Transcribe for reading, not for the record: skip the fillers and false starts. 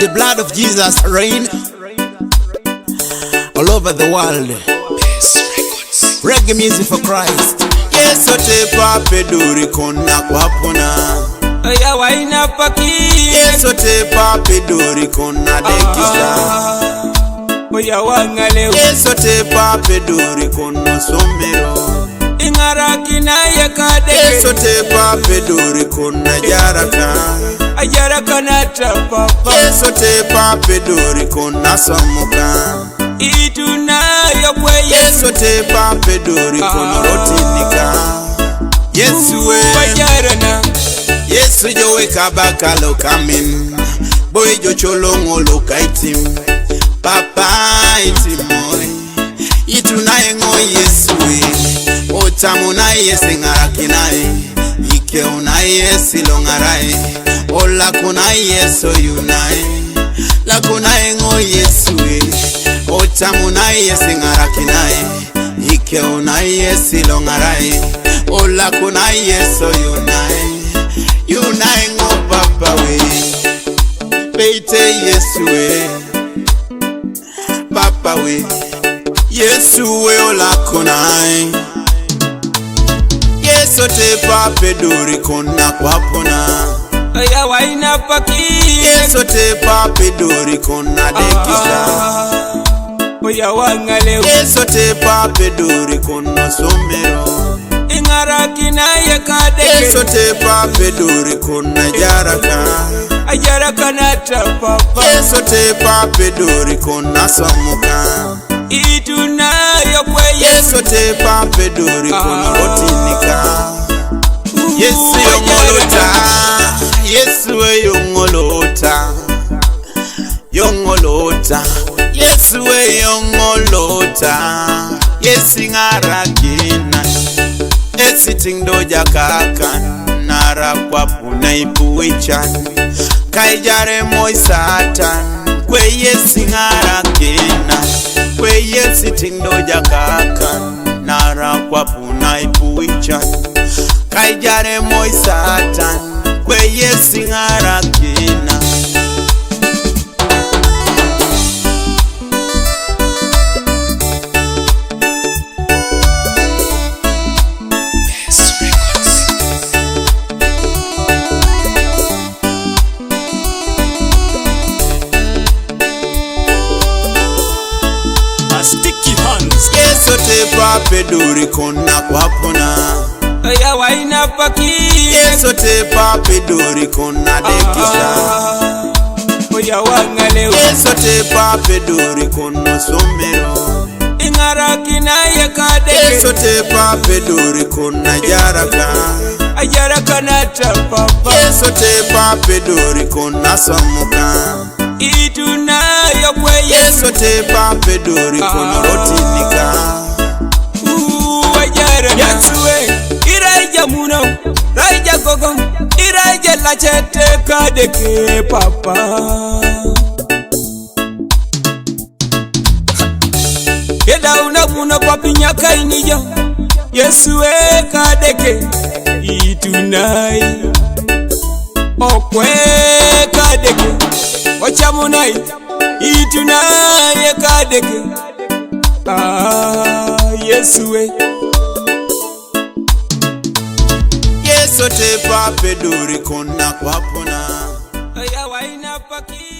the blood of Jesus reign all over the world. Reggae music for Christ. Yes, otepa apedori kona kwapona. Oya waina paki. Yes, otepa apedori kona dekisa. Oya wangaleo. Yes, otepa apedori kona somero. Ingaraki na yakade. Yes, otepa apedori kona jaraka. Ajaraka na tapa. Yes, otepa apedori kona samuka. Itunayo kwe Yesu otepa apedori kona rotinika. Yesu we wajarana. Yesu jowe kabaka lo kamin. Boy jo cholongo lo kaitim. Papa itimoy. Itunaye ngo Yesu we. Otamu na yesi ngarakinae. Ike unaye yesi longarae. Ola kuna Yesu yunae. La kunaye ngo Yesu we. Otamu na yesi ngarakinae. Ike unaye yesi longarae. Ola kuna Yesu yunae. Yunae ngo papa we. Peite Yesu we. Papa we. Yesu we ola kunae. Yesu otepa apedori kona kwapona. Oya waina paki. Yesu otepa apedori kona dekisa. Oya wangaleo. Yesu otepa apedori kona somero. Ingaraki na yakade. Yesu otepa apedori kona jaraka. Ajaraka na tapa. Yesu otepa apedori kona samuka. Itunayo kwe Yesu otepa apedori kona rotinika. Yesu yongolota. Yesu we yongolota. Yongolota. Yesu we yongolota. Yesu ngarakina. Esiting doja kakan. Nara kwa puna ipuichan. Kaijare moi satan. Kwe Yesu ngarakina. Kwe Yesu ting doja kakan. Nara kwa puna ipuichan. Kaijare moi satan. Kwe Yesu ngarakina. Sticky hands. Yesu otepa apedori kona kwapona. Oya waina paki. Yesu otepa apedori kona dekisa. Oya wangaleo. Yesu otepa apedori kona somero. Ingaraki na yakade. Yesu otepa apedori kona jaraka. Ajaraka na tapa. Yesu otepa apedori kona samuka. Itunayo kwe Yesu otepa apedori kona rotinika. Wajarana. Yesu we iraija muno. Raija gogong. Iraija lachete kadeke papa. Yeda unamuno kwa pinyaka inijo. Yesu we kadeke. Itunai okwe kadeke. Wachamunai Itunai kadeke. Yesu we Yesu otepa apedori kona kwapona. Oya waina paki.